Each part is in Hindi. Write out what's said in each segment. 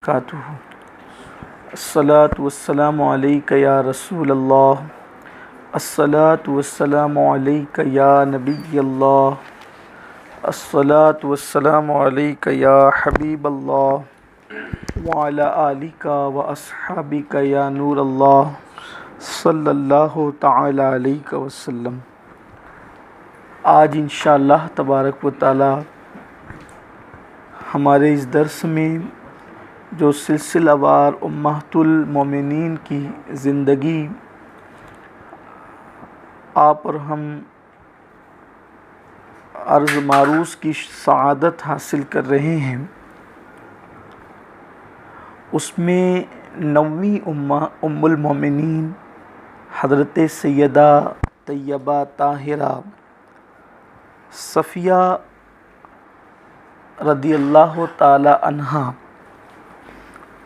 कातुहु। अस्सलातु वस्सलामु अलैका या रसूलल्लाह, अस्सलातु वस्सलामु अलैका या नबियल्लाह, अस्सलातु वस्सलामु अलैका या हबीबल्लाह व अला आलिका व अस्हाबिका या नूरल्लाह सल्लल्लाहु तआला अलैहि वसल्लम। आज इंशाअल्लाह तबारक व तआला हमारे इस दर्स में जो सिलसिलावार उम्मतुल मोमिनीन की ज़िंदगी आप और हम अर्ज़ मारूस की सआदत हासिल कर रहे हैं, उसमें नौवीं उम्मुल मोमिनीन हज़रत सैयदा तैयबा ताहिरा सफ़िया रदियल्लाहु ताला अन्हा,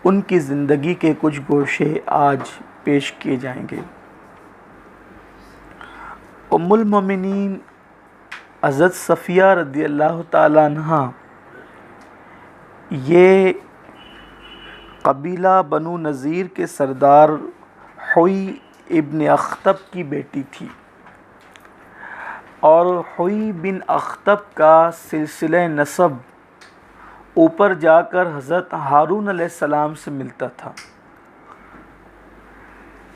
उनकी ज़िंदगी के कुछ गोशे आज पेश किए जाएंगे। उम्मुल मोमिनीन हज़रत सफ़िया रदियल्लाहु ताला अन्हा ये कबीला बनु नज़ीर के सरदार हुई इब्न अख्तब की बेटी थी और हुई बिन अख्तब का सिलसिला नसब ऊपर जाकर हज़रत हारून अलैहिस्सलाम से मिलता था।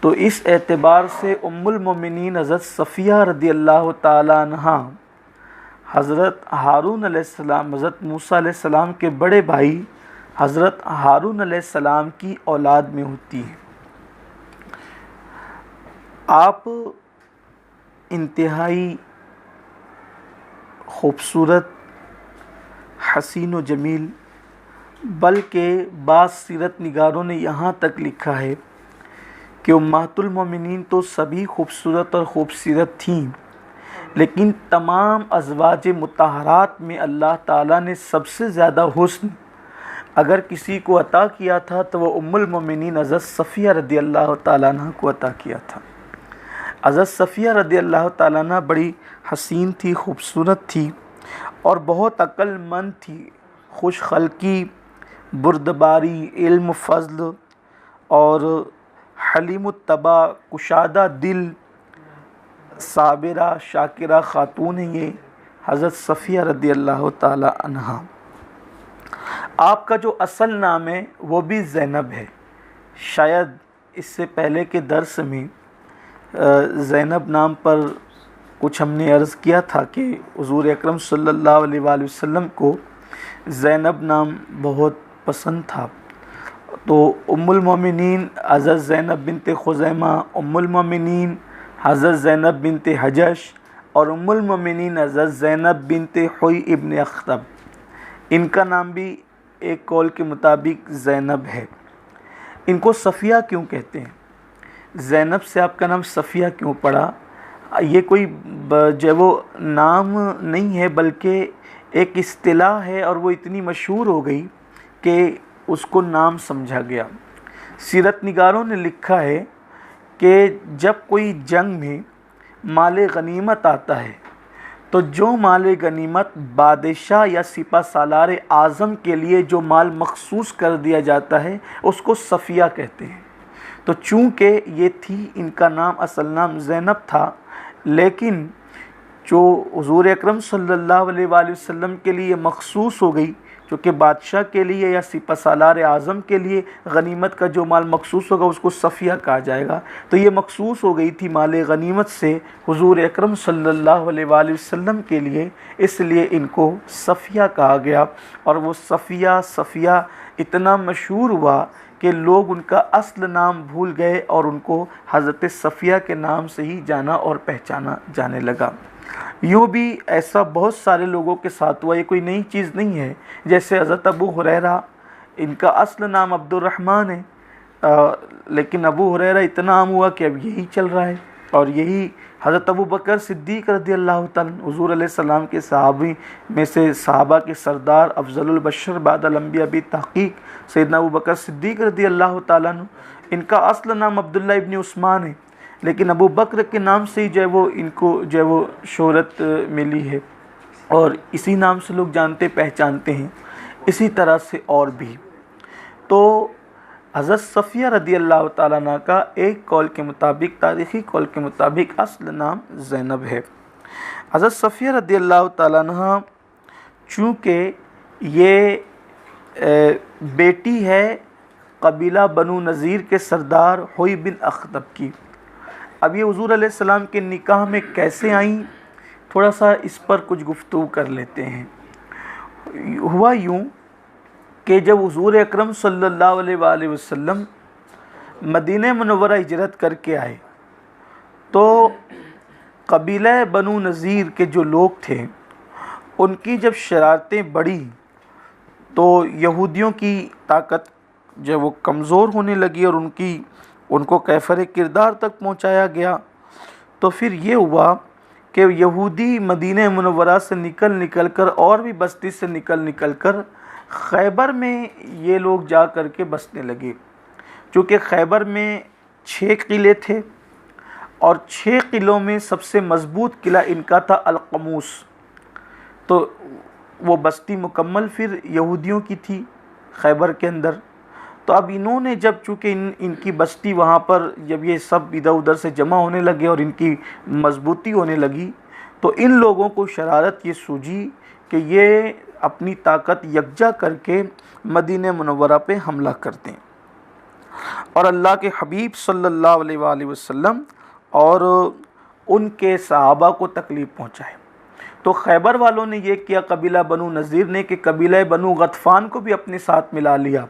तो इस एतबार से उम्मुल मोमिनीन हज़रत सफ़िया रदियल्लाहु ताला अन्हा हज़रत हारून अलैहिस्सलाम, हज़रत मूसा अलैहिस्सलाम के बड़े भाई हज़रत हारून अलैहिस्सलाम की औलाद में होती है। आप इंतहाई खूबसूरत, हसीन व जमील, बल्कि बाज़ सीरत निगारों ने यहाँ तक लिखा है कि उम्मतुल मोमिनीन तो सभी खूबसूरत और खूबसीरत थीं, लेकिन तमाम अज़वाज मुतहरात में अल्लाह ताला ने सबसे ज़्यादा हुस्न अगर किसी को अता किया था तो वह उम्मुल मोमिनीन हज़रत सफ़िया रदियल्लाहु ताला अन्हा को अता किया था। हज़रत सफ़िया रदियल्लाहु ताला अन्हा बड़ी हसीन थी, खूबसूरत थी और बहुत अक्लमंद थी, खुश खल्की, बुर्दबारी, इल्म, फ़ज़्ल और हलीमुत्तबा, कुशादा दिल, साबिरा, शाकिरा ख़ातून है ये हज़रत सफ़िया रदियल्लाहु ताला अन्हा। आपका जो असल नाम है वो भी ज़ैनब है। शायद इससे पहले के दर्स में ज़ैनब नाम पर कुछ हमने अर्ज़ किया था कि हुज़ूर अकरम सल्लल्लाहु अलैहि वसल्लम को ज़ैनब नाम बहुत पसंद था। तो उम्मुल मोमिनीन हज़रत ज़ैनब बिनते खुज़ैमा, उम्मुल मोमिनीन हज़रत ज़ैनब बिनते हजश और उम्मुल मोमिनीन हज़रत ज़ैनब बिनते हुई इब्न अख्तब, इनका नाम भी एक कौल के मुताबिक ज़ैनब है। इनको सफ़िया क्यों कहते हैं, ज़ैनब से आपका नाम सफ़िया क्यों पड़ा, ये कोई जो वो नाम नहीं है बल्कि एक इस्तिलाह है और वो इतनी मशहूर हो गई कि उसको नाम समझा गया। सीरत निगारों ने लिखा है कि जब कोई जंग में माल गनीमत आता है तो जो माल गनीमत बादशाह या सिपा सालार आज़म के लिए जो माल मखसूस कर दिया जाता है उसको सफ़िया कहते हैं। तो चूँकि ये थी, इनका नाम असल नाम ज़ैनब था, लेकिन जो हुज़ूर अकरम सल्लल्लाहु अलैहि वसल्लम के लिए मखसूस हो गई, जो कि बादशाह के लिए या सिपा सालार आज़म के लिए गनीमत का जो माल मखसूस होगा उसको सफ़िया कहा जाएगा। तो ये मखसूस हो गई थी माल गनीमत से हुज़ूर अकरम सल्लल्लाहु अलैहि वसल्लम के लिए, इसलिए इनको सफ़िया कहा गया। और वो सफ़िया इतना मशहूर हुआ कि लोग उनका असल नाम भूल गए और उनको हज़रत सफ़िया के नाम से ही जाना और पहचाना जाने लगा। यूँ भी ऐसा बहुत सारे लोगों के साथ हुआ, ये कोई नई चीज़ नहीं है। जैसे हज़रत अबू हुरैरा, इनका असल नाम अब्दुर्रहमान है, लेकिन अबू हुरैरा इतना आम हुआ कि अब यही चल रहा है। और यही हज़रत अबू बकर सिद्दीक़ रदियल्लाहु ताला हुज़ूर अलैहिस्सलाम के सहाबी में से सहाबा के सरदार अफ़ज़लुल बशर बादल अंबिया बि तहक़ीक़ सैयदना अबू बकर सिद्दीक़ रदियल्लाहु ताला अन्हु, इनका असल नाम अब्दुल्ला इब्न उस्मान है, लेकिन अबू बकर के नाम से ही इनको शोहरत मिली है और इसी नाम से लोग जानते पहचानते हैं। इसी तरह से और भी तो हज़रत सफ़िया रदी अल्लाह ताला अन्हा का एक कौल के मुताबिक, तारीख़ी कौल के मुताबिक असल नाम ज़ैनब है। हज़रत सफ़िया रदी अल्लाह ताला अन्हा चूँकि ये बेटी है कबीला बनु नज़ीर के सरदार हुई बिन अख्तब की। अब ये हुज़ूर अलैहिस्सलाम के निकाह में कैसे आईं, थोड़ा सा इस पर कुछ गुफ्तगू कर लेते हैं। हुआ यूँ कि जब हुज़ूर अकरम सल्लल्लाहु अलैहि वसल्लम मदीने मुनव्वरा हिजरत करके आए तो कबीला बनु नज़ीर के जो लोग थे उनकी जब शरारतें बढ़ी तो यहूदियों की ताकत जब वो कमज़ोर होने लगी और उनको कैफर किरदार तक पहुंचाया गया, तो फिर ये हुआ कि यहूदी मदीने मुनव्वरा से निकल कर और भी बस्ती से निकल कर खैबर में ये लोग जा कर के बसने लगे। चूँकि खैबर में 6 किले थे और 6 किलों में सबसे मज़बूत किला इनका था अलक़मूस। तो वो बस्ती मुकम्मल फिर यहूदियों की थी खैबर के अंदर। तो अब इन्होंने जब चूँकि इनकी बस्ती वहाँ पर जब ये सब इधर उधर से जमा होने लगे और इनकी मजबूती होने लगी, तो इन लोगों को शरारत ये सूझी कि ये अपनी ताकत यकजा करके मदीने मुनव्वरा पे हमला करते हैं और अल्लाह के हबीब सल्लल्लाहु अलैहि वसल्लम और उनके सहाबा को तकलीफ़ पहुँचाए। तो खैबर वालों ने ये किया, कबीला बनु नज़ीर ने, कि कबीला बनु गतफ़ान को भी अपने साथ मिला लिया,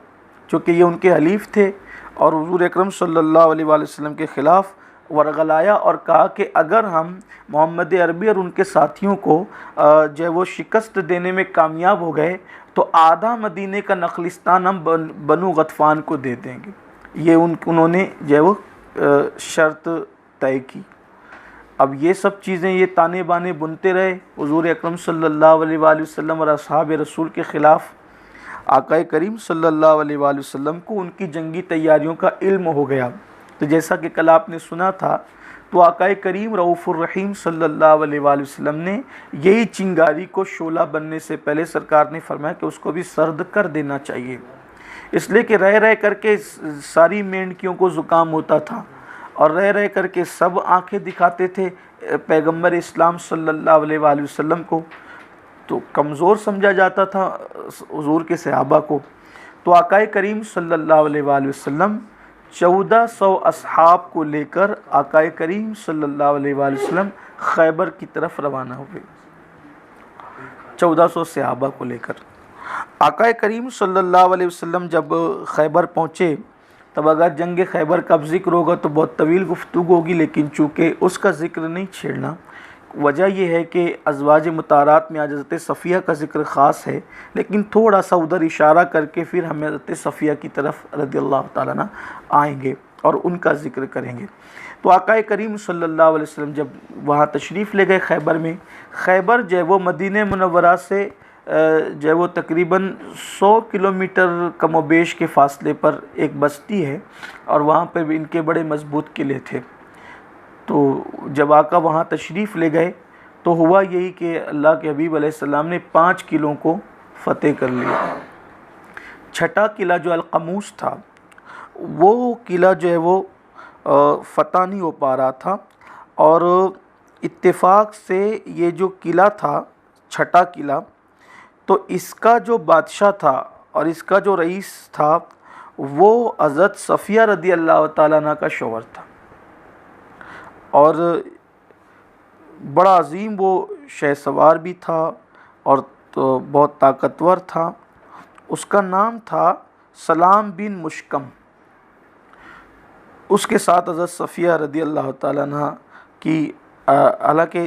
चूँकि ये उनके हलीफ थे और हुज़ूर अकरम सल्लल्लाहु अलैहि वसल्लम के ख़िलाफ़ वर्गलाया और कहा कि अगर हम मोहम्मद अरबी और उनके साथियों को जो वो शिकस्त देने में कामयाब हो गए तो आधा मदीने का नखलिस्तान हम बनु गतफ़ान को दे देंगे। ये उन्होंने जो वो शर्त तय की। अब ये सब चीज़ें ये ताने बाने बुनते रहे हुज़ूर अकरम सल्लल्लाहु अलैहि वसल्लम और असहाब रसूल के ख़िलाफ़। आक़ाए करीम सल्लल्लाहु अलैहि वसल्लम को उनकी जंगी तैयारियों का इल्म हो गया। तो जैसा कि कल आपने सुना था, तो आक़ाए करीम रऊफ़ुर रहीम सल्लल्लाहु अलैहि वसल्लम ने यही चिंगारी को शोला बनने से पहले सरकार ने फरमाया कि उसको भी सर्द कर देना चाहिए, इसलिए कि रह रह करके सारी मेंढकियों को ज़ुकाम होता था और रह रह करके सब आंखें दिखाते थे पैगंबर इस्लाम सल्लल्लाहु अलैहि वसल्लम को, तो कमज़ोर समझा जाता था हुज़ूर के सहाबा को। तो आक़ाए करीम सल्लल्लाहु अलैहि वसल्लम 1400 असहाब को लेकर आक़ाए करीम सल्लल्लाहु अलैहि वसल्लम खैबर की तरफ रवाना हुए। 1400 सहाबा को लेकर आक़ाए करीम सल्लल्लाहु अलैहि वसल्लम जब खैबर पहुँचे, तब अगर जंग खैबर का ज़िक्र होगा तो बहुत तवील गुफ्तगू होगी, लेकिन चूँकि उसका ज़िक्र नहीं छेड़ना। वजह यह है कि अज़वाज मुतारात में आज हज़रत सफ़िया का ज़िक्र ख़ास है, लेकिन थोड़ा सा उधर इशारा करके फिर हम हज़रत सफ़िया की तरफ रज़ियल्लाहु ताला अन्हा आएंगे और उनका ज़िक्र करेंगे। तो आक़ाए करीम सल्लल्लाहु अलैहि वसल्लम जब वहाँ तशरीफ़ ले गए खैबर में, खैबर जो वो मदीने मुनव्वरा से जो वो तकरीबन 100 किलोमीटर कमोबेश के फ़ासले पर एक बस्ती है और वहाँ पर भी इनके बड़े मज़बूत किले थे। तो जब आका वहाँ तशरीफ़ ले गए तो हुआ यही कि अल्लाह के हबीब अलैहिस्सलाम ने 5 किलों को फ़तेह कर लिया। छठा किला जो अलक़मूस था, वो किला जो है वो फ़तह नहीं हो पा रहा था और इत्तेफाक से ये जो किला था, छठा किला, तो इसका जो बादशाह था और इसका जो रईस था वो हज़रत सफ़िया रदी अल्लाह ताला अन्हा का शौहर था और बड़ा अजीम वो शहसवार भी था और तो बहुत ताकतवर था। उसका नाम था सलाम बिन मुश्कम। उसके साथ हज़रत सफ़िया रदी अल्लाह ताला अन्हा की, हालांकि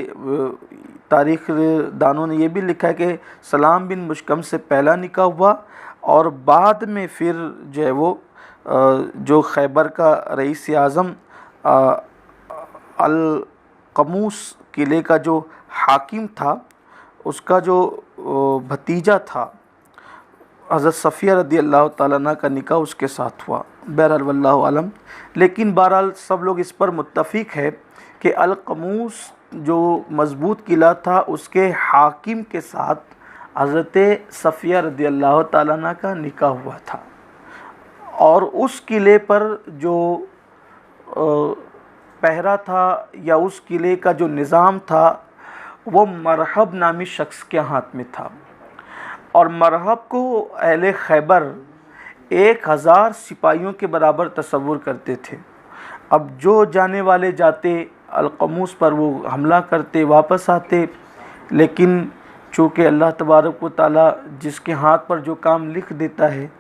तारीख़ दानों ने यह भी लिखा है कि सलाम बिन मुश्कम से पहला निकाह हुआ और बाद में फिर जो है वो जो खैबर का रईस आज़म अलक़मूस किले का जो हाकिम था, उसका जो भतीजा था हज़रत सफ़िया रदी अल्लाह ताला अन्हा का निकाह उसके साथ हुआ। बहरहाल वल्लाहु आलम, लेकिन बहरहाल सब लोग इस पर मुत्तफ़िक़ है कि अलक़मूस जो मज़बूत किला था उसके हाकिम के साथ हज़रत सफ़िया रदी अल्लाह ताला अन्हा का निकाह हुआ था। और उस किले पर जो पहरा था या उस किले का जो निज़ाम था वो मरहब नामी शख्स के हाथ में था। और मरहब को अहले खैबर 1000 सिपाहियों के बराबर तसव्वुर करते थे। अब जो जाने वाले जाते अलक़मूस पर वो हमला करते, वापस आते, लेकिन चूँकि अल्लाह तबारक व तआला जिसके हाथ पर जो काम लिख देता है,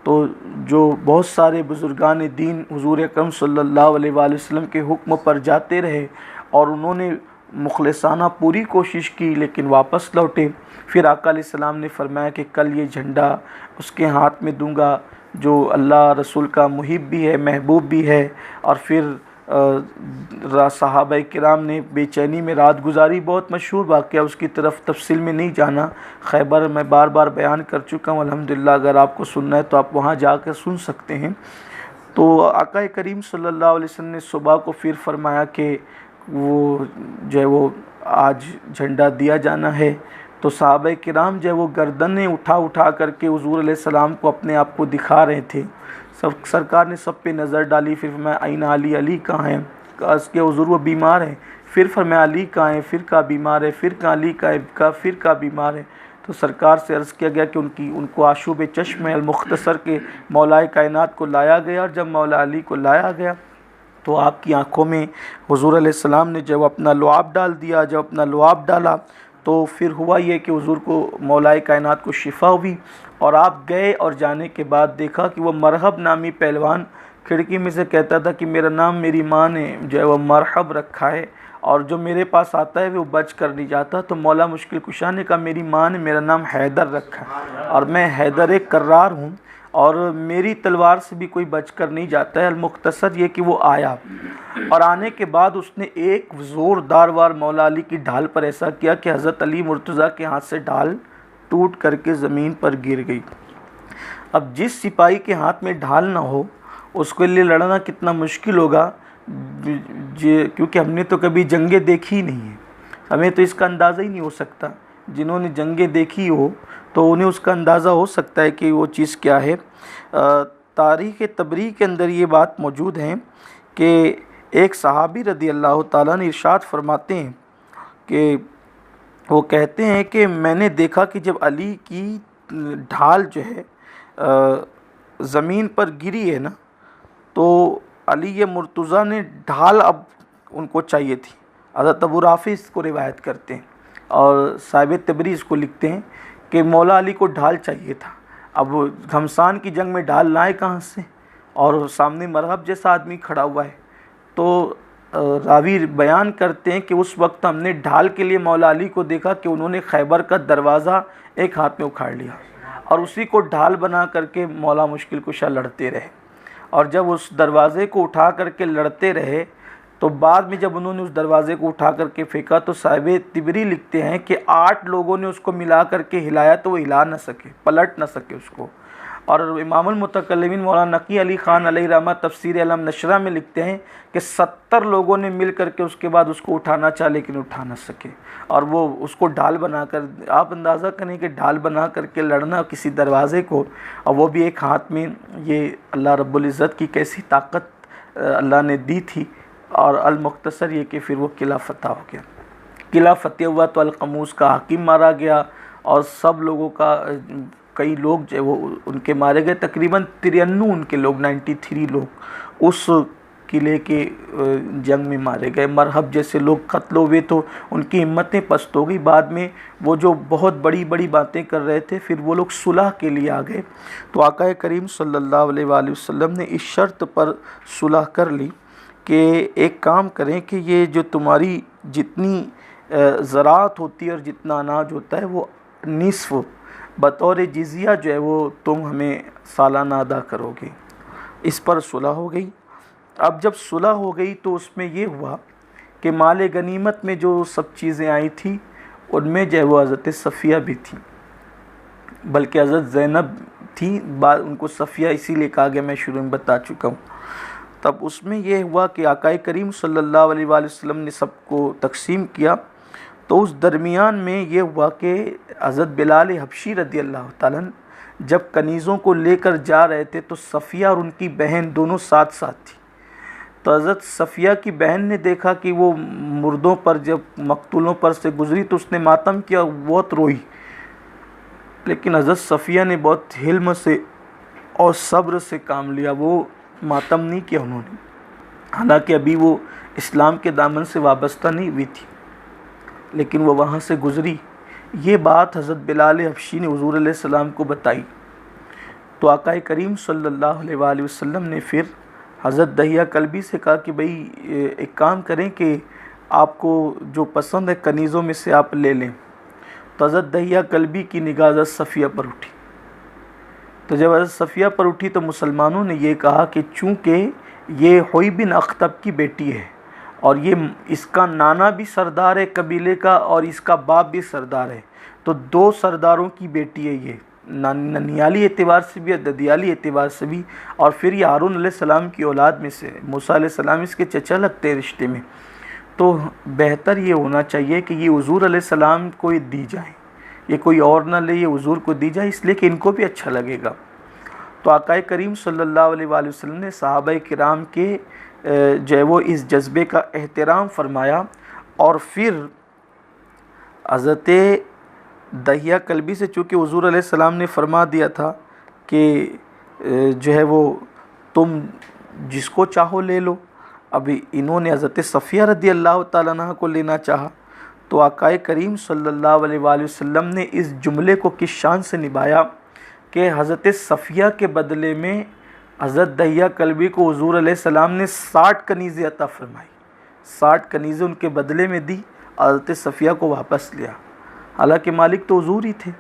तो जो बहुत सारे बुज़ुर्गान दीन हुज़ूर अकरम सल्लल्लाहु अलैहि वसल्लम के हुक्म पर जाते रहे और उन्होंने मुखलिसाना पूरी कोशिश की, लेकिन वापस लौटे। फिर आका अलैहिस्सलाम ने फरमाया कि कल ये झंडा उसके हाथ में दूंगा जो अल्लाह रसूल का मुहिब भी है, महबूब भी है। और फिर सहाबा किराम ने बेचैनी में रात गुजारी, बहुत मशहूर वाक़या, उसकी तरफ तफसील में नहीं जाना। खैबर मैं बार बार बयान कर चुका हूँ अल्हम्दुलिल्लाह, अगर आपको सुनना है तो आप वहाँ जाकर सुन सकते हैं। तो आका करीम सल्लल्लाहु अलैहि वसल्लम ने सुबह को फिर फरमाया कि वो जो है वो आज झंडा दिया जाना है। तो सहाबा किराम जो है वो गर्दनें उठा उठा करके हुज़ूर अलैहिस्सलाम को अपने आप को दिखा रहे थे। सब सरकार ने सब पे नज़र डाली। फिर मैं आईना अली, अली कहाँ है? उसके हुज़ूर वो बीमार है। फिर फरमाया अली कहाँ है? फिर का बीमार है। फिर का अली का है, फिर का बीमार है। तो सरकार से अर्ज़ किया गया कि उनको आशूब चश्म अल-मुख्तसर के मौलाए कायनात को लाया गया। और जब मौला अली को लाया गया तो आपकी आँखों में हुज़ूर अलैहिस्सलाम ने जब अपना लुआब डाल दिया। जब अपना लुआब डाला तो फिर हुआ ये कि हुज़ूर को मौलाए कायनात को शिफा हुई। और आप गए और जाने के बाद देखा कि वो मरहब नामी पहलवान खिड़की में से कहता था कि मेरा नाम मेरी माँ ने जो है वो मरहब रखा है, और जो मेरे पास आता है वो बच कर नहीं जाता। तो मौला मुश्किल कुशा ने कहा मेरी माँ ने मेरा नाम हैदर रखा है और मैं हैदर कर्रार हूँ, और मेरी तलवार से भी कोई बच कर नहीं जाता है। अल-मुख्तसर ये कि वो आया, और आने के बाद उसने एक ज़ोरदार वार मौला अली की ढाल पर ऐसा किया कि हज़रत अली मुर्तज़ा के हाथ से ढाल टूट करके ज़मीन पर गिर गई। अब जिस सिपाही के हाथ में ढाल ना हो उसके लिए लड़ना कितना मुश्किल होगा, क्योंकि हमने तो कभी जंगें देखी ही नहीं है, हमें तो इसका अंदाज़ा ही नहीं हो सकता। जिन्होंने जंगें देखी हो तो उन्हें उसका अंदाज़ा हो सकता है कि वो चीज़ क्या है। तारीख़ तबरी के अंदर ये बात मौजूद है कि एक सहाबी रदी अल्लाह ताला ने इरशाद फरमाते हैं कि वो कहते हैं कि मैंने देखा कि जब अली की ढाल जो है ज़मीन पर गिरी है ना, तो अली ये मुर्तज़ा ने ढाल अब उनको चाहिए थी। हज़रत अबू राफ़ी इसको रिवायत करते हैं और साहिब तबरी इसको लिखते हैं कि मौला अली को ढाल चाहिए था। अब घमसान की जंग में ढाल लाए कहाँ से, और सामने मरहब जैसा आदमी खड़ा हुआ है। तो रावी बयान करते हैं कि उस वक्त हमने ढाल के लिए मौला अली को देखा कि उन्होंने खैबर का दरवाज़ा एक हाथ में उखाड़ लिया और उसी को ढाल बना करके मौला मुश्किल कुशा लड़ते रहे। और जब उस दरवाज़े को उठा करके लड़ते रहे तो बाद में जब उन्होंने उस दरवाज़े को उठा करके फेंका तो साहिब तिबरी लिखते हैं कि 8 लोगों ने उसको मिला करके हिलाया तो वो हिला न सके, पलट न सके उसको। और इमामुल मुतकल्लिमीन मौलाना नकी अली ख़ान अलैहि रहमत तफसीर अलम नशरा में लिखते हैं कि 70 लोगों ने मिल करके उसके बाद उसको उठाना चाहा लेकिन उठा न सके। और वो उसको ढाल बनाकर, आप अंदाज़ा करें कि ढाल बना करके लड़ना किसी दरवाज़े को, और वो भी एक हाथ में, ये अल्लाह रब्बुल इज़्ज़त की कैसी ताकत अल्लाह ने दी थी। और अल-मुख्तसर ये कि फिर वो किला फ़तह हो गया। किला फ़तह हुआ तो अलक़मूस का हाकिम मारा गया और सब लोगों का, कई लोग जो वो उनके मारे गए, तकरीबन 93 उनके लोग, 93 लोग उस किले के जंग में मारे गए। मरहब जैसे लोग कत्ल हुए तो उनकी हिम्मतें पस्त हो गई। बाद में वो जो बहुत बड़ी बड़ी बातें कर रहे थे फिर वो लोग सुलह के लिए आ गए। तो आका करीम सल्लल्लाहु अलैहि वसल्लम ने इस शर्त पर सुलह कर ली कि एक काम करें कि ये जो तुम्हारी जितनी ज़राअत होती है और जितना अनाज होता है वो निस्फ़ बतौर जिज़िया जो है वो तुम हमें सालाना अदा करोगे। इस पर सुलह हो गई। अब जब सुलह हो गई तो उसमें ये हुआ कि माल गनीमत में जो सब चीज़ें आई थी उनमें जो है वो हज़रत सफ़िया भी थी, बल्कि हज़रत ज़ैनब थी, बाद उनको सफ़िया इसीलिए कहा गया, मैं शुरू में बता चुका हूँ। तब उसमें यह हुआ कि आका करीम सल्लल्लाहु अलैहि वसल्लम ने सबको तकसीम किया। तो उस दरमियान में ये हुआ कि हज़रत बिलाल हबशी रदी अल्लाह ताला जब कनीज़ों को लेकर जा रहे थे तो सफ़िया और उनकी बहन दोनों साथ साथ थी। तो हज़रत सफ़िया की बहन ने देखा कि वो मुर्दों पर, जब मकतूलों पर से गुज़री तो उसने मातम किया, बहुत रोई। लेकिन हज़रत सफ़िया ने बहुत हिल्म से और सब्र से काम लिया, वो मातम नहीं किया उन्होंने। हालांकि अभी वो इस्लाम के दामन से वाबस्ता नहीं हुई थी, लेकिन वो वहाँ से गुज़री। ये बात हज़रत बिलाल हबशी ने हुज़ूर अलैहि सलाम को बताई। तो आक़ाए करीम सल्लल्लाहु अलैहि वसल्लम ने फिर हज़रत दहिया कल्बी से कहा कि भाई एक काम करें कि आपको जो पसंद है कनीज़ों में से आप ले लें। तो हज़रत दहिया कल्बी की निगाह हज़रत सफ़िया पर उठी। तो जब हज़रत सफ़िया पर उठी तो मुसलमानों ने ये कहा कि चूँकि ये हुई बिन अख्तब की बेटी है और ये इसका नाना भी सरदार है कबीले का और इसका बाप भी सरदार है, तो दो सरदारों की बेटी है ये, ननियाली एतबार से भी, ददियाली एतबार से भी, और फिर ये हारून अलैहिस्सलाम की औलाद में से, मूसा अलैहिस्सलाम इसके चचा लगते हैं रिश्ते में। तो बेहतर ये होना चाहिए कि ये हुज़ूर अलैहिस्सलाम को दी जाए, ये कोई और ना ले, ये हुज़ूर को दी जाए, इसलिए कि इनको भी अच्छा लगेगा। तो आक़ाए करीम सल्लल्लाहु अलैहि वसल्लम ने सहाबाए किराम के जो है वो इस जज्बे का एहतराम फरमाया और फिर हज़रत दहिया कल्बी से, चूँकि हुज़ूर अलैहिस्सलाम ने फरमा दिया था कि जो है वो तुम जिसको चाहो ले लो, अभी इन्होंने हज़रत सफ़िया रदी अल्लाह ताला अन्हा को लेना चाहा। तो आक़ाए करीम सल्लल्लाहु अलैहि वसल्लम ने इस जुमले को किस शान से निभाया कि हज़रत सफ़िया के बदले में हज़रत दहिया कल्बी को हुज़ूर अलैहिस्सलाम ने 60 कनीज़ें अता फरमाई, 60 कनीज़ें उनके बदले में दी, हज़रत सफ़िया को वापस लिया। हालांकि मालिक तो हुज़ूर ही थे,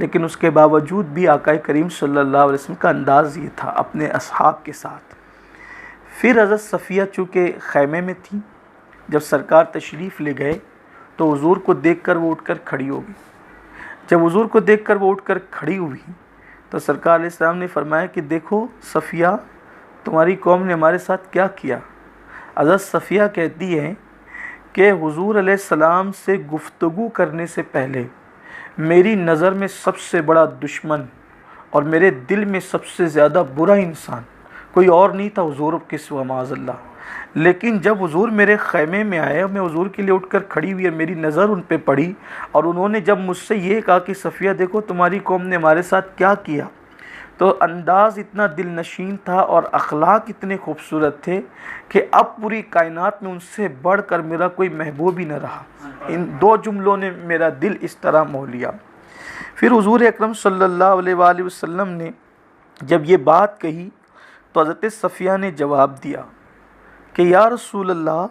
लेकिन उसके बावजूद भी आक़ाए करीम सल्लल्लाहु अलैहि वसल्लम का अंदाज़ ये था अपने असहाब के साथ। फिर हज़रत सफ़िया चूँकि ख़ैमे में थी, जब सरकार तशरीफ़ ले गए तो हुज़ूर को देखकर वो उठकर खड़ी हो गई। जब हुज़ूर को देखकर वो उठकर खड़ी हुई तो सरकार अलैहिस्सलाम ने फरमाया कि देखो सफ़िया, तुम्हारी कौम ने हमारे साथ क्या किया। हज़रत सफ़िया कहती हैं कि हुज़ूर अलैहिस्सलाम से गुफ्तगू करने से पहले मेरी नज़र में सबसे बड़ा दुश्मन और मेरे दिल में सबसे ज़्यादा बुरा इंसान कोई और नहीं था हुज़ूर के सिवा, माज़अल्लाह। लेकिन जब हुज़ूर मेरे ख़ैमे में आए, मैं हुज़ूर के लिए उठकर खड़ी हुई और मेरी नज़र उन पे पड़ी और उन्होंने जब मुझसे ये कहा कि सफ़िया देखो तुम्हारी कौम ने हमारे साथ क्या किया, तो अंदाज़ इतना दिल नशीन था और अखलाक इतने खूबसूरत थे कि अब पूरी कायनात में उनसे बढ़कर मेरा कोई महबूब ही न रहा। इन दो जुमलों ने मेरा दिल इस तरह मोह लिया। फिर हुज़ूर अकरम सल्लल्लाहु अलैहि वसल्लम ने जब ये बात कही तो हज़रत सफ़िया ने जवाब दिया कि या रसूल अल्लाह,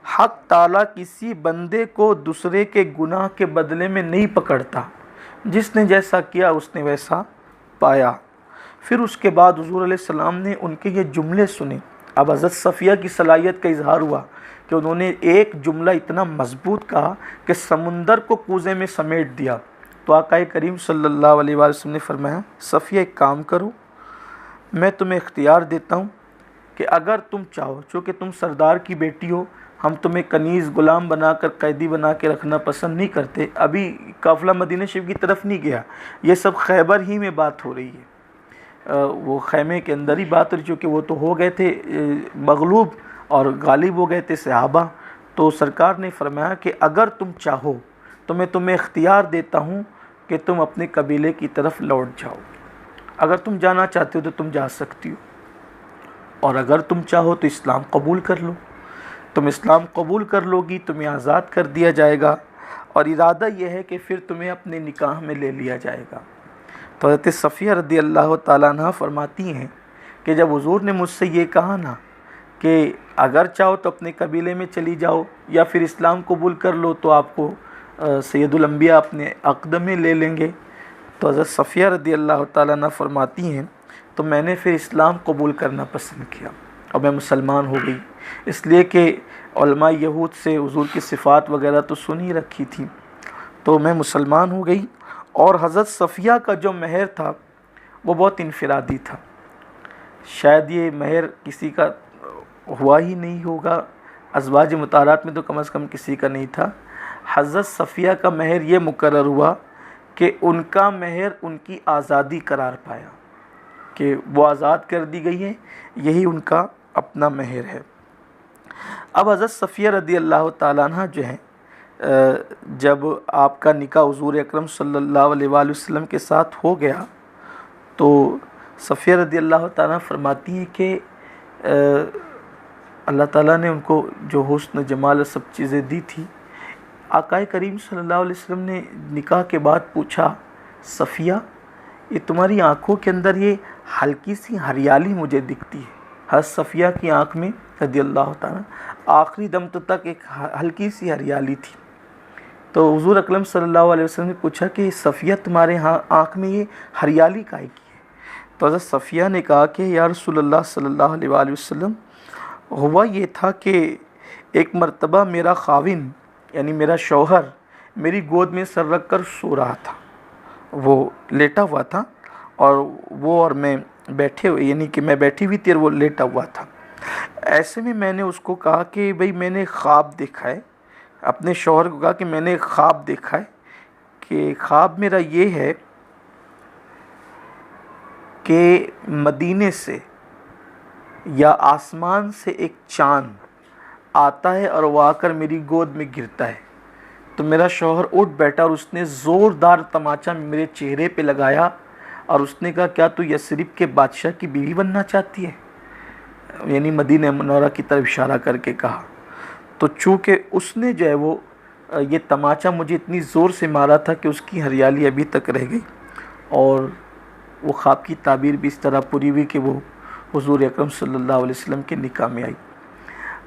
हक़ ताला किसी बंदे को दूसरे के गुनाह के बदले में नहीं पकड़ता, जिसने जैसा किया उसने वैसा पाया। फिर उसके बाद हुज़ूर अलैहिस्सलाम ने उनके ये जुमले सुने। अब हज़रत सफ़िया की सलाहियत का इजहार हुआ कि उन्होंने एक जुमला इतना मजबूत कहा कि समुंदर को कूज़े में समेट दिया। तो आक़ाए करीम सल्लल्लाहु अलैहि वसल्लम ने फरमाया, सफ़िया एक काम करो, मैं तुम्हें इख्तियार देता हूँ कि अगर तुम चाहो, चूँकि तुम सरदार की बेटी हो, हम तुम्हें कनीज़ ग़ुलाम बनाकर कैदी बना के रखना पसंद नहीं करते। अभी काफ़िला मदीना शरीफ की तरफ नहीं गया, ये सब खैबर ही में बात हो रही है, वो खैमे के अंदर ही बात रही, चूँकि वो तो हो गए थे मगलूब और गालिब हो गए थे सहाबा। तो सरकार ने फरमाया कि अगर तुम चाहो तो मैं तुम्हें इख्तियार देता हूँ कि तुम अपने कबीले की तरफ लौट जाओ। अगर तुम जाना चाहते हो तो तुम जा सकती हो, और अगर तुम चाहो तो इस्लाम कबूल कर लो। तुम इस्लाम कबूल कर लोगी, तुम्हें आज़ाद कर दिया जाएगा, और इरादा यह है कि फिर तुम्हें अपने निकाह में ले लिया जाएगा। तो हज़रत सफ़िया रदी अल्लाह ताला अन्हा फरमाती हैं कि जब हुज़ूर ने मुझसे ये कहा ना कि अगर चाहो तो अपने कबीले में चली जाओ या फिर इस्लाम कबूल कर लो तो आपको सैयदुल अंबिया अपने अक़द में ले लेंगे, तो हज़रत सफ़िया रदी अल्लाह ताला अन्हा फरमाती हैं तो मैंने फिर इस्लाम कबूल करना पसंद किया और मैं मुसलमान हो गई। इसलिए कि उलमा यहूद से हुज़ूर की सिफ़ात वगैरह तो सुन ही रखी थी, तो मैं मुसलमान हो गई। और हज़रत सफ़िया का जो महर था वो बहुत इनफरादी था, शायद ये महर किसी का हुआ ही नहीं होगा, अज़वाज मुतारात में तो कम से कम किसी का नहीं था। हज़रत सफ़िया का महर ये मुकर्रर हुआ कि उनका मेहर उनकी आज़ादी करार पाया, कि वो आज़ाद कर दी गई है, यही उनका अपना मेहर है। अब हज़रत सफ़िया रदी अल्लाह ताला अन्हा जो है, जब आपका निकाह हुज़ूर अकरम सल्लल्लाहु अलैहि वसल्लम के साथ हो गया तो सफ़िया रदी अल्लाह ताला फरमाती हैं कि अल्लाह ताला ने उनको जो हुस्न जमाल सब चीज़ें दी थी। आकाए करीम सल्लल्लाहु अलैहि वसल्लम ने निकाह के बाद पूछा, सफ़िया ये तुम्हारी आँखों के अंदर ये हल्की सी हरियाली मुझे दिखती है। हज़रत सफ़िया की आँख में रदी अल्लाह ताला आखिरी दम तक एक हल्की सी हरियाली थी। तो हुज़ूर अकरम सल्लल्लाहु अलैहि वसल्लम ने पूछा कि सफ़िया तुम्हारे आँख में ये हरियाली काहे की है? तो हज़रत सफ़िया ने कहा कि या रसूलल्लाह सल्लल्लाहु अलैहि वसल्लम, हुआ ये था कि एक मर्तबा मेरा खाविन यानी मेरा शौहर मेरी गोद में सर रख कर सो रहा था। वो लेटा हुआ था और वो और मैं बैठे हुए, यानी कि मैं बैठी हुई थी और वो लेटा हुआ था। ऐसे में मैंने उसको कहा कि भाई मैंने ख्वाब देखा है, अपने शौहर को कहा कि मैंने ख्वाब देखा है कि ख्वाब मेरा ये है कि मदीने से या आसमान से एक चाँद आता है और वो आकर मेरी गोद में गिरता है। तो मेरा शौहर उठ बैठा और उसने ज़ोरदार तमाचा मेरे चेहरे पे लगाया और उसने कहा, क्या तू यसरिब के बादशाह की बीवी बनना चाहती है? यानी मदीना मुनव्वरा की तरफ इशारा करके कहा। तो चूँकि उसने जो है वो ये तमाचा मुझे इतनी ज़ोर से मारा था कि उसकी हरियाली अभी तक रह गई और वो ख्वाब की ताबीर भी इस तरह पूरी हुई कि वो हुज़ूर अकरम सल्लल्लाहु अलैहि वसल्लम के निकाह में आई।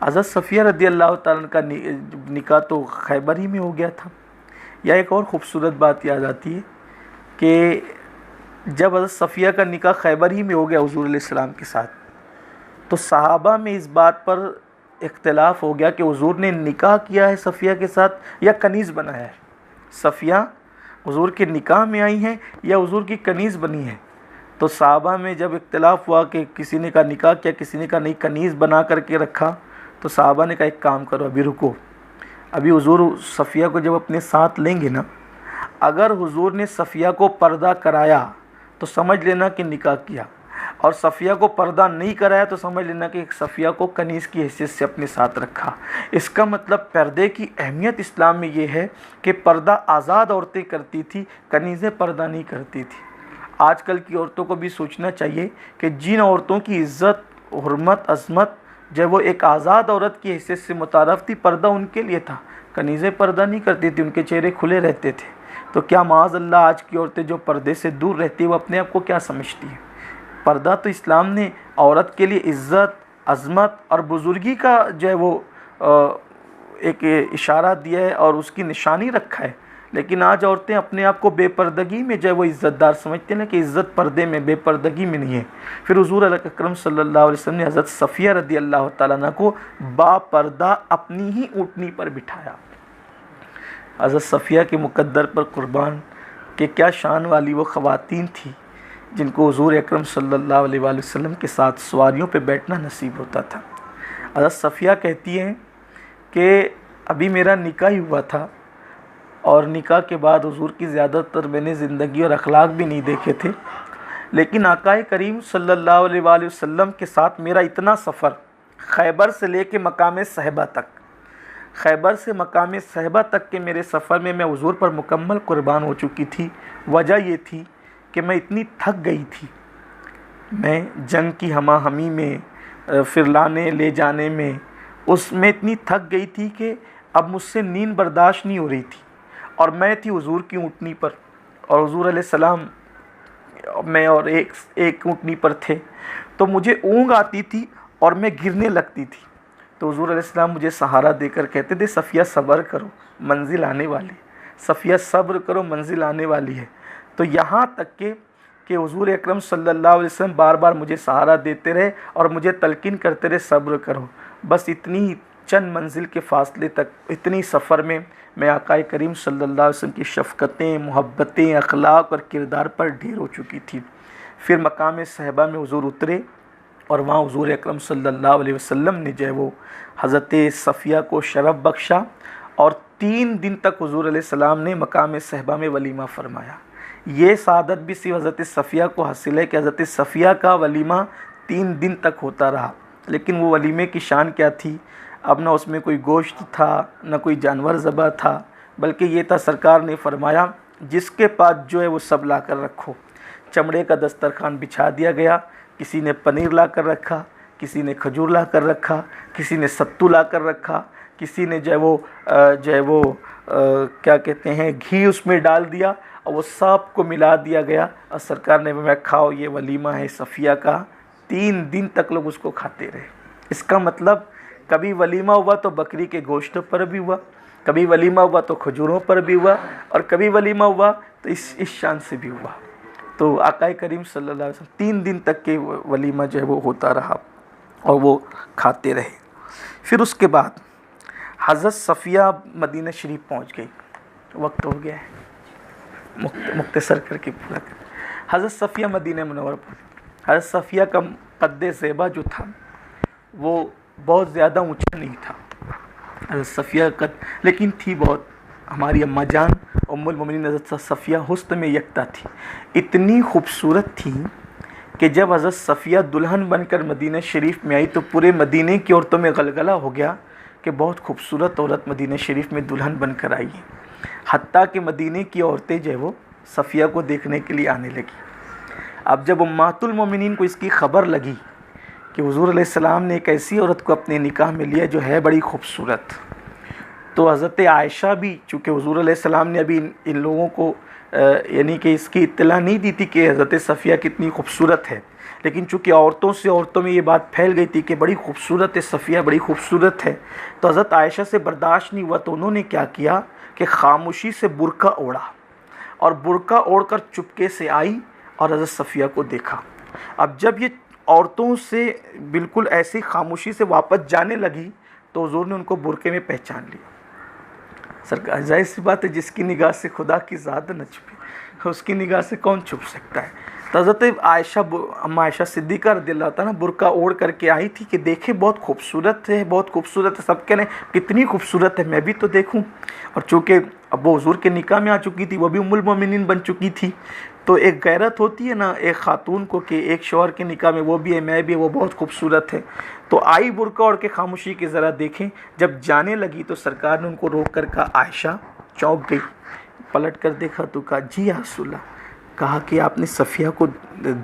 हज़रत सफ़िया रदी अल्लाह ताला का निकाह तो खैबर ही में हो गया था। या एक और ख़ूबसूरत बात याद आती है कि जब हज़रत सफ़िया का निकाह खैबर ही में हो गया हुज़ूर अलैहि सलाम के साथ, तो सहाबा में इस बात पर इख्तिलाफ़ हो गया कि हुज़ूर ने निकाह किया है सफ़िया के साथ या कनीज़ बनाया है। सफ़िया हुज़ूर के निकाह में आई हैं या हुज़ूर की कनीज़ बनी है। तो सहाबा में जब इख्तिलाफ़ हुआ कि किसी ने कहा निकाह किया, किसी ने कहा नहीं कनीज़ बना करके रखा, तो सहाबा ने कहा एक काम करो, अभी रुको, अभी हुज़ूर सफ़िया को जब अपने साथ लेंगे ना, अगर हुज़ूर ने सफ़िया को पर्दा कराया तो समझ लेना कि निकाह किया, और सफ़िया को पर्दा नहीं कराया तो समझ लेना कि सफ़िया को कनीज़ की हैसियत से अपने साथ रखा। इसका मतलब पर्दे की अहमियत इस्लाम में ये है कि पर्दा आज़ाद औरतें करती थी, कनीज़ें पर्दा नहीं करती थी। आजकल की औरतों को भी सोचना चाहिए कि जिन औरतों की इज़्ज़त, हुर्मत, अज़मत जब वो एक आज़ाद औरत की हैसियत से मुतारफ़ थी, पर्दा उनके लिए था। कनीज़ें पर्दा नहीं करती थी, उनके चेहरे खुले रहते थे। तो क्या माज़अल्लाह आज की औरतें जो पर्दे से दूर रहती है वो अपने आप को क्या समझती हैं? पर्दा तो इस्लाम ने औरत के लिए इज़्ज़त, अज़मत और बुज़ुर्गी का जो है वो एक इशारा दिया है और उसकी निशानी रखा है। लेकिन आज औरतें अपने आप को बेपर्दगी में जो है वो इज़्ज़तदार समझते हैं कि इज़्ज़त पर्दे में, बेपर्दगी में नहीं है। फिर हुज़ूर अकरम सल्लल्लाहु अलैहि वसल्लम ने हज़रत सफ़िया रदी अल्लाह ताला अन्हा को बापर्दा अपनी ही ऊँटनी पर बिठाया। हज़रत सफ़िया के मुक़द्दर पर कुर्बान कि क्या शान वाली वो ख़वातीन थी जिनको हुज़ूर अकरम सल्लल्लाहु अलैहि वसल्लम के साथ सवारियों पे बैठना नसीब होता था। हज़रत सफ़िया कहती हैं कि अभी मेरा निकाह ही हुआ था और निकाह के बाद हुज़ूर की ज़्यादातर मैंने ज़िंदगी और अखलाक भी नहीं देखे थे, लेकिन आकाए करीम सल्लल्लाहु अलैहि वसल्लम के साथ मेरा इतना सफ़र खैबर से लेके मकाम सहबा तक, खैबर से मकाम सहबा तक के मेरे सफ़र में मैं हुज़ूर पर मुकम्मल कुर्बान हो चुकी थी। वजह ये थी कि मैं इतनी थक गई थी, मैं जंग की हमा हमी में, फिर लाने ले जाने में, उसमें इतनी थक गई थी कि अब मुझसे नींद बर्दाश्त नहीं हो रही थी। और मैं थी हुज़ूर की ऊँटनी पर और हुज़ूर अलैहिस्सलाम मैं और एक ऊँटनी पर थे, तो मुझे ऊँघ आती थी और मैं गिरने लगती थी। तो हुज़ूर अलैहिस्सलाम मुझे सहारा देकर कहते थे, सफ़िया सब्र करो, मंजिल आने वाली, सफ़िया सब्र करो, मंजिल आने वाली है। तो यहाँ तक कि हुज़ूर अकरम सल्लल्लाहु अलैहि वसल्लम बार बार मुझे सहारा देते रहे और मुझे तलकीन करते रहे, सब्र करो। बस इतनी चंद मंजिल के फ़ासले तक, इतनी सफ़र में मैं आकाए करीम सल्लल्लाहु अलैहि वसल्लम की शफ़क़तें, मोहब्बतें, अखलाक और किरदार पर ढेर हो चुकी थी। फिर मकाम सहबा में हुज़ूर उतरे और वहाँ हुज़ूर अकरम सल्लल्लाहु अलैहि वसल्लम ने जो है वो हज़रत सफ़िया को शरफ़ बख्शा और 3 दिन तक हुजूर अलैहिस्सलाम ने मकाम सहबा में वलीमा फरमाया। ये सादत भी सिर्फ हज़रत सफ़िया को हासिल है कि हज़रत सफ़िया का वलीमा 3 दिन तक होता रहा। लेकिन वो वलीमे की शान क्या थी? अब ना उसमें कोई गोश्त था, ना कोई जानवर ज़बह था, बल्कि ये था सरकार ने फरमाया जिसके पास जो है वो सब ला कर रखो। चमड़े का दस्तरखान बिछा दिया गया। किसी ने पनीर ला कर रखा, किसी ने खजूर ला कर रखा, किसी ने सत्तू ला कर रखा, किसी ने क्या कहते हैं घी उसमें डाल दिया और वो सब को मिला दिया गया और सरकार ने फरमाया खाओ, ये वलीमा है सफ़िया का। 3 दिन तक लोग उसको खाते रहे। इसका मतलब कभी वलीमा हुआ तो बकरी के गोश्त पर भी हुआ, कभी वलीमा हुआ तो खजूरों पर भी हुआ, और कभी वलीमा हुआ तो इस शान से भी हुआ। तो आका करीम सल्लल्लाहु अलैहि वसल्लम 3 दिन तक के वलीमा जो है वो होता रहा और वो खाते रहे। फिर उसके बाद हज़रत सफ़िया मदीना शरीफ पहुंच गई। वक्त हो गया है, मुख्तसर करके पूरा कर। हज़रत सफ़िया मदीना मुनव्वरा पर, हज़रत सफ़िया का कद्दे ज़ेबा जो था वो बहुत ज़्यादा ऊंचा नहीं था हज़रत सफ़िया का, लेकिन थी बहुत। हमारी अम्मा जान उम्मुल मोमिनीन हज़रत सफ़िया हुस्न में यकता थी, इतनी खूबसूरत थी कि जब हज़रत सफ़िया दुल्हन बनकर मदीना शरीफ में आई तो पूरे मदीने की औरतों में गलगला हो गया कि बहुत खूबसूरत औरत मदीना शरीफ में दुल्हन बनकर आई है। हत्ता कि मदीने की औरतें जो है वो सफ़िया को देखने के लिए आने लगी। अब जब उम्महातुल मोमिनीन को इसकी खबर लगी कि हुज़ूर अलैहिस्सलाम ने एक ऐसी औरत को अपने निकाह में लिया जो है बड़ी खूबसूरत, तो हज़रत आयशा भी, चूँकि हुज़ूर अलैहिस्सलाम ने अभी इन लोगों को यानी कि इसकी इत्तला नहीं दी थी कि हज़रत सफ़िया कितनी खूबसूरत है, लेकिन चूँकि औरतों में ये बात फैल गई थी कि बड़ी खूबसूरत है सफ़िया, बड़ी खूबसूरत है, तो हज़रत आयशा से बर्दाश्त नहीं हुआ। तो उन्होंने क्या किया कि खामोशी से बुर्का ओढ़ा और बुर्का ओढ़कर चुपके से आई और हज़रत सफ़िया को देखा। अब जब ये औरतों से बिल्कुल ऐसी खामोशी से वापस जाने लगी तो हुज़ूर ने उनको बुर्के में पहचान लिया। सरकार जाहिर सी बात है, जिसकी निगाह से खुदा की ज़ात न छुपे उसकी निगाह से कौन छुप सकता है। तो हज़रत आयशा, अम्मा आयशा सिद्दीक़ा रज़ियल्लाहु ताला बुर्का ओढ़ करके आई थी कि देखे बहुत खूबसूरत है, बहुत खूबसूरत है। सब कह रहे कितनी खूबसूरत है, मैं भी तो देखूं। और चूँकि अब वो हुज़ूर के निकाह में आ चुकी थी, वो भी उम्मुल मोमिनीन बन चुकी थी, तो एक गैरत होती है ना एक ख़ातून को कि एक शौहर के निकाह में वो भी है, मैं भी है, वो बहुत खूबसूरत है। तो आई बुर्का ओढ़ के खामोशी की ज़रा देखें। जब जाने लगी तो सरकार ने उनको रोक कर कहा आयशा, चौंक गई, पलट कर देखा तो कहा जी या रसूलल्लाह, कहा कि आपने सफ़िया को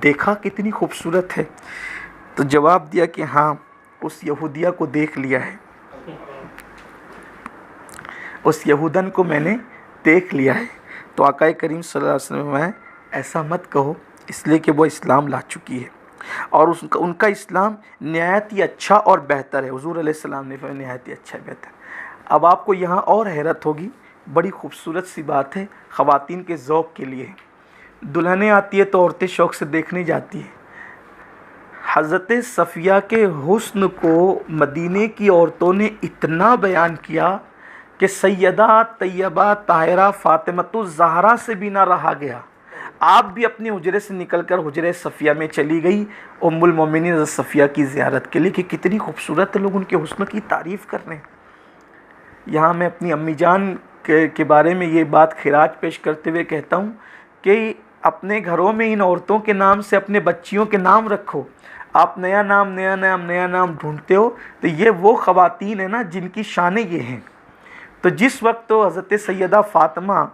देखा कितनी खूबसूरत है? तो जवाब दिया कि हाँ, उस यहूदिया को देख लिया है, उस यहूदन को मैंने देख लिया है। तो आका करीम सल्लल्लाहु अलैहि वसल्लम में ऐसा मत कहो, इसलिए कि वो इस्लाम ला चुकी है और उनका इस्लाम नहायत ही अच्छा और बेहतर है। हुज़ूर अलैहिस्सलाम ने फरमाया नहायत ही अच्छा बेहतर। अब आपको यहाँ और हैरत होगी, बड़ी खूबसूरत सी बात है, ख़वातीन के ज़ौक़ के लिए। दुल्हनें आती है तो औरतें शौक़ से देखने जाती हैं। हज़रत सफ़िया के हुस्न को मदीने की औरतों ने इतना बयान किया कि सैयदा तैयबा ताहिरा फ़ातिमतुज़ ज़हरा से भी ना रहा गया। आप भी अपने हुजरे से निकलकर हुजरे सफ़िया में चली गई उम्मुल मोमिनीन सफ़िया की ज़ियारत के लिए कि कितनी खूबसूरत लोग उनके हुस्न की तारीफ़ कर रहे हैं। यहाँ मैं अपनी अम्मी जान के बारे में ये बात खिराज पेश करते हुए कहता हूँ कि अपने घरों में इन औरतों के नाम से अपने बच्चियों के नाम रखो। आप नया नाम ढूंढते हो तो ये वो ख़वातीन है ना जिनकी शानें ये हैं। तो जिस वक्त तो हज़रत सैयदा फ़ातिमा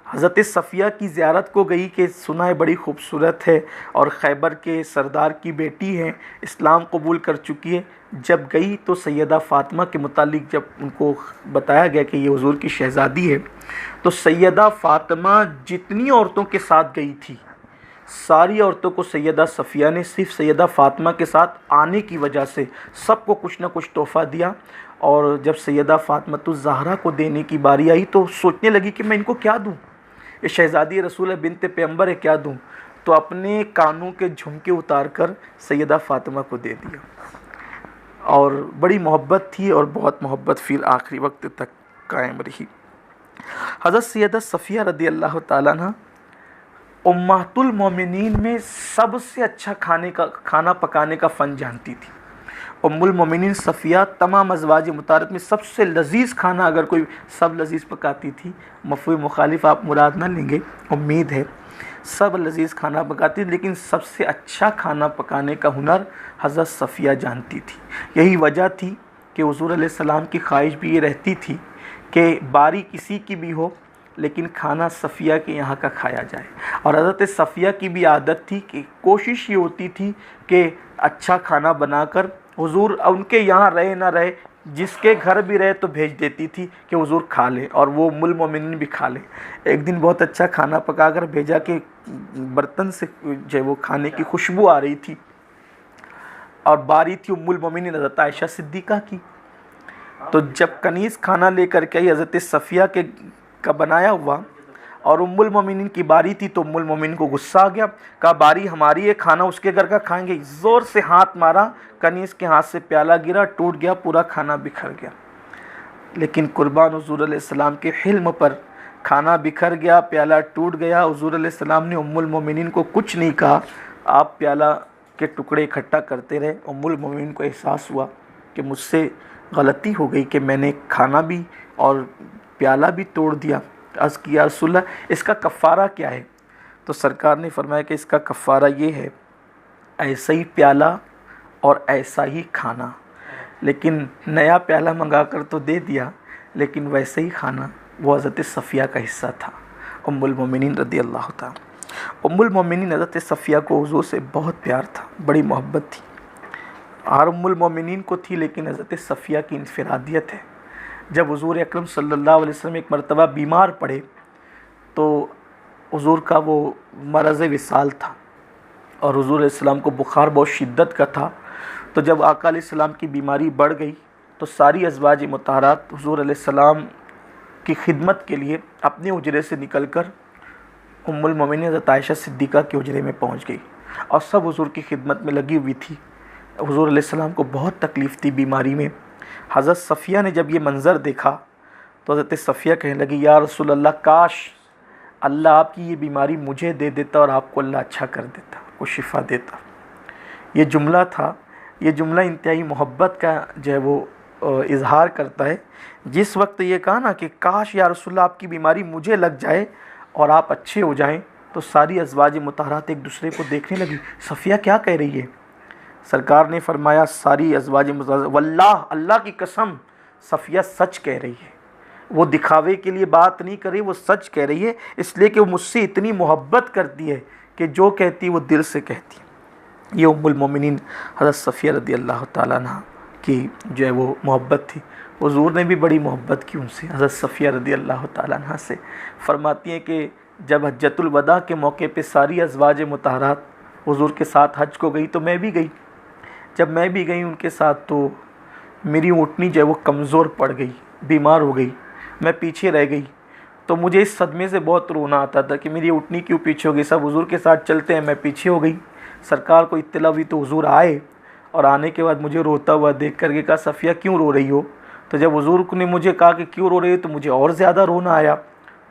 हज़रत सफ़िया की ज़ियारत को गई कि सुना है बड़ी खूबसूरत है और खैबर के सरदार की बेटी है, इस्लाम कबूल कर चुकी है, जब गई तो सैयदा फ़ातिमा के मुतालिक जब उनको बताया गया कि ये हुज़ूर की शहज़ादी है, तो सैयदा फ़ातिमा जितनी औरतों के साथ गई थी सारी औरतों को सैयदा सफ़िया ने सिर्फ सैयदा फ़ातिमा के साथ आने की वजह से सबको कुछ ना कुछ तोहफ़ा दिया। और जब सैयदा फ़ातिमतुज़ ज़हरा को देने की बारी आई तो सोचने लगी कि मैं इनको क्या दूँ, ये शहज़ादी रसूल है, बिनते पैगंबर है, क्या दूँ? तो अपने कानों के झुमके उतार कर सैयदा फ़ातिमा को दे दिया और बड़ी मोहब्बत थी और बहुत मोहब्बत फिर आखिरी वक्त तक कायम रही। हज़रत सैयदा सफ़िया रज़ियल्लाहु ताला अन्हा उम्महातुल मोमिनीन में सबसे अच्छा खाना पकाने का फ़न जानती थी। उम्मुल मोमिनीन सफ़िया तमाम अज़वाज मुताहरात में सबसे लजीज़ खाना, अगर कोई सब लजीज़ पकाती थी, मफ़हूम मुखालिफ आप मुराद ना लेंगे, उम्मीद है, सब लजीज़ खाना पकाती थी, लेकिन सबसे अच्छा खाना पकाने का हुनर हज़रत सफ़िया जानती थी। यही वजह थी कि हुज़ूर अलैहिस्सलाम की ख्वाहिश भी ये रहती थी कि बारी किसी की भी हो, लेकिन खाना सफ़िया के यहाँ का खाया जाए। और हज़रत सफ़िया की भी आदत थी कि कोशिश ये होती थी कि अच्छा खाना बनाकर हुज़ूर उनके यहाँ रहे ना रहे, जिसके घर भी रहे तो भेज देती थी कि हुज़ूर खा लें, और वो उम्मुल मोमिनीन भी खा लें। एक दिन बहुत अच्छा खाना पकाकर भेजा कि बर्तन से जो वो खाने की खुशबू आ रही थी, और बारी थी उम्मुल मोमिनीन हज़रत आयशा सिद्दीक़ा की। तो जब कनीज़ खाना लेकर के आई हज़रत सफ़िया के का बनाया हुआ, और उम्मुल मोमिनीन की बारी थी, तो उम्मुल मोमिनीन को गुस्सा आ गया, कहा बारी हमारी है, खाना उसके घर का खाएंगे। ज़ोर से हाथ मारा, कनीज़ के हाथ से प्याला गिरा, टूट गया, पूरा खाना बिखर गया। लेकिन कुर्बान हुज़ूर अलैहिस्सलाम के हिल्म पर, खाना बिखर गया, प्याला टूट गया, हुज़ूर अलैहिस्सलाम ने उम्मुल मोमिनीन को कुछ नहीं कहा, आप प्याला के टुकड़े इकट्ठा करते रहे। उम्मुल मोमिनीन को एहसास हुआ कि मुझसे गलती हो गई कि मैंने खाना भी और प्याला भी तोड़ दिया। अर्ज़ किया या रसूलल्लाह, इसका कफ़ारा क्या है? तो सरकार ने फरमाया कि इसका कफ़ारा ये है, ऐसा ही प्याला और ऐसा ही खाना। लेकिन नया प्याला मंगा कर तो दे दिया, लेकिन वैसे ही खाना वो हज़रत सफ़िया का हिस्सा था, उम्मुल मोमिनीन रज़ी अल्लाह तआला। उम्मुल मोमिनीन हज़रत सफ़िया को हुज़ूर से बहुत प्यार था, बड़ी मोहब्बत थी। हर उम्मुल मोमिनीन को थी, लेकिन हज़रत सफ़िया की इन्फिरादियत है। जब हुज़ूर अकरम सल्लल्लाहु अलैहि वसल्लम एक मरतबा बीमार पड़े, तो हुज़ूर का वो मरज़ विसाल था, और हुज़ूर अलैहिस्सलाम को बुखार बहुत शिद्दत का था। तो जब आका अलैहिस्सलाम की बीमारी बढ़ गई, तो सारी अज़वाज मुताहरात हुज़ूर अलैहिस्सलाम की खिदमत के लिए अपने हुजरे से निकलकर उम्मुल मोमिनीन हज़रत आयशा सिद्दीक़ा के हुजरे में पहुँच गई, और सब हुज़ूर की खिदमत में लगी हुई थी। हुज़ूर अलैहिस्सलाम को बहुत तकलीफ़ थी बीमारी में। हज़रत सफ़िया ने जब ये मंज़र देखा, तो हज़रत सफ़िया कहने लगी, या रसूल अल्लाह, काश अल्लाह आपकी ये बीमारी मुझे दे देता और आपको अल्लाह अच्छा कर देता, को शिफ़ा देता। ये जुमला था, ये जुमला इंतहाई मोहब्बत का जो है वो इज़हार करता है। जिस वक्त ये कहा ना कि काश या रसूल अल्लाह आपकी बीमारी मुझे लग जाए और आप अच्छे हो जाएं, तो सारी अज़वाज मुताहरात एक दूसरे को देखने लगी, सफ़िया क्या कह रही है? सरकार ने फरमाया, सारी अज़वाज मुताहरात, वल्लाह, अल्लाह की कसम, सफ़िया सच कह रही है। वो दिखावे के लिए बात नहीं कर रही, वो सच कह रही है, इसलिए कि वो मुझसे इतनी मोहब्बत करती है कि जो कहती है वो दिल से कहती है। ये उम्मुल मोमिनीन हज़रत सफ़िया रज़ी अल्लाह तआला अन्हा की जो है वो मोहब्बत थी। हुज़ूर ने भी बड़ी मोहब्बत की उनसे, हज़रत सफ़िया रज़ी अल्लाह तआला अन्हा से। फरमाती हैं कि जब हज्जतुल वदा के मौके पे सारी अज़वाज मुताहरात हुज़ूर के साथ हज को गई, तो मैं भी गई। जब मैं भी गई उनके साथ, तो मेरी ऊँटनी जो है वो कमज़ोर पड़ गई, बीमार हो गई, मैं पीछे रह गई। तो मुझे इस सदमे से बहुत रोना आता था कि मेरी ऊँटनी क्यों पीछे हो गई, सब हुज़ूर के साथ चलते हैं, मैं पीछे हो गई। सरकार को इत्तला हुई तो हुज़ूर आए, और आने के बाद मुझे रोता हुआ देख करके कहा, सफ़िया क्यों रो रही हो? तो जब हुज़ूर ने मुझे कहा कि क्यों रो रही हो, तो मुझे और ज़्यादा रोना आया।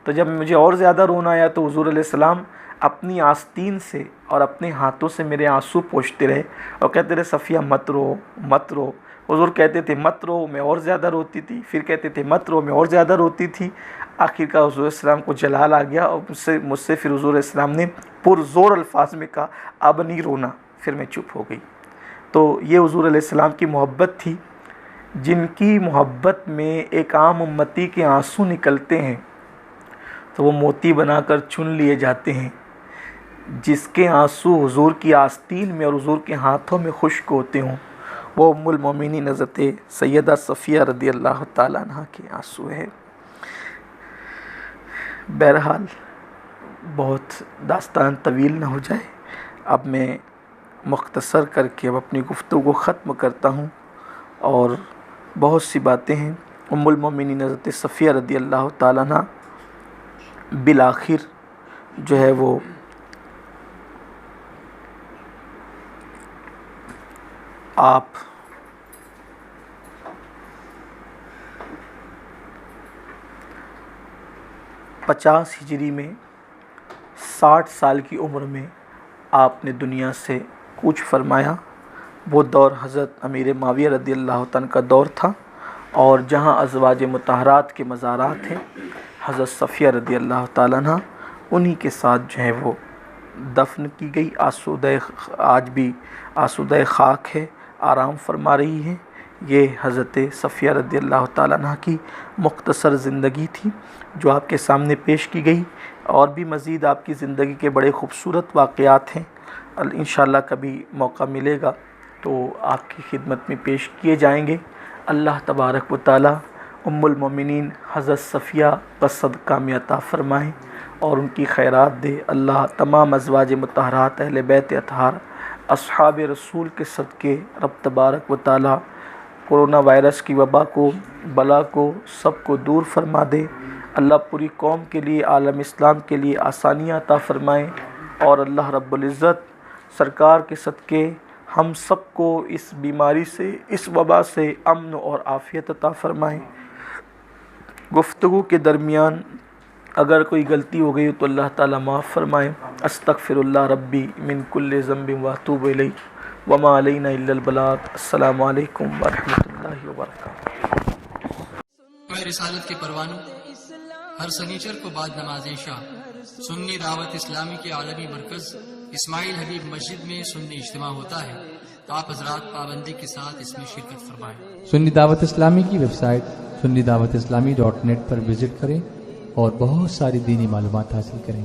तो जब मुझे और ज़्यादा रोना आया, तो हुज़ूर अलैहिस्सलाम अपनी आस्तीन से और अपने हाथों से मेरे आंसू पोंछते रहे और कहते रहे, सफ़िया मत रो, मत रो। हुज़ूर कहते थे मत रो, मैं और ज़्यादा रोती थी, फिर कहते थे मत रो, मैं और ज़्यादा रोती थी। आखिरकार हुज़ूर अलैहिस्सलाम को जलाल आ गया, और मुझसे फिर हुज़ूर अलैहिस्सलाम ने पुरज़ोर अल्फाज में कहा, अब नहीं रोना। फिर मैं चुप हो गई। तो ये हुज़ूर अलैहिस्सलाम की मोहब्बत थी, जिनकी मोहब्बत में एक आम उम्मती के आंसू निकलते हैं तो वो मोती बनाकर चुन लिए जाते हैं। जिसके आंसू हुज़ूर की आस्तीन में और हुज़ूर के हाथों में खुश्क होते हों, वो उम्मुल मोमिनीन हज़रत सैयदा सफ़िया रज़ी अल्लाह तआला अन्हा के आंसू है। बहरहाल बहुत दास्तान तवील ना हो जाए, अब मैं मुख्तसर करके अब अपनी गुफ्तगू को ख़त्म करता हूँ। और बहुत सी बातें हैं। उम्मुल मोमिनीन हज़रत सफ़िया रज़ी अल्लाह तआला अन्हा बिलाखिर जो है वो आप पचास हिजरी में 60 साल की उम्र में आपने दुनिया से कूच फरमाया। वो दौर हज़रत अमीर माविया रदियल्लाहु तआला का दौर था, और जहाँ अज़वाज मुतहरात के मज़ारात हैं, हज़रत सफ़िया रदियल्लाहु तआला अन्हा उन्हीं के साथ जो है वो दफन की गई। आज भी आसूदा खाक है, आराम फरमा रही है। ये हज़रत सफ़िया रदियल्लाहु तआला अन्हा की मुख्तसर ज़िंदगी थी जो आपके सामने पेश की गई। और भी मज़ीद आपकी ज़िंदगी के बड़े ख़ूबसूरत वाक़यात हैं, इंशाअल्लाह कभी मौका मिलेगा तो आपकी खिदमत में पेश किए जाएंगे। अल्लाह तबारक व तआला उम्मुल मोमिनीन हज़रत सफ़िया का सदका में अता फ़रमाएँ और उनकी खैरात दे। अल्लाह तमाम अज़वाज मुतहरात अहले बैत अतहार अस्हाब रसूल के सदक़े रब तबारक व तआला कोरोना वायरस की वबा को, बला को, सब को दूर फरमा दे। अल्लाह पूरी कौम के लिए, आलम इस्लाम के लिए आसानियाँ अता फ़रमाएँ, और अल्लाह रब्बुल इज़्ज़त सरकार के सदक़े हम सब को इस बीमारी से, इस वबा से अमन और आफ़ियत अता फ़रमाएँ। गुफ्तगू के दरमियान अगर कोई गलती हो गई तो अल्लाह ताला माफ़ फ़रमाए। अस्तग़फ़िरुल्लाह रब्बी मिन कुल्लि ज़ंबिन व अतूबु इलैहि व मा अलैना इल्लल बलाग। अस्सलामु अलैकुम व रहमतुल्लाहि व बरकातुहू। रिसालत के परवानों, हर शनिचर को बाद नमाज इशा सुन्नी दावत इस्लामी के आलमी मरकज़ इस्माइल हबीब मस्जिद में सुन्नी इज्तिमा होता है। आप हजरात पाबंदी के साथ इसमें शिरकत फरमाएं। सुन्नी दावत इस्लामी की वेबसाइट sunnidawatislamI.net पर विजिट करें और बहुत सारी दीनी मालूमात हासिल करें।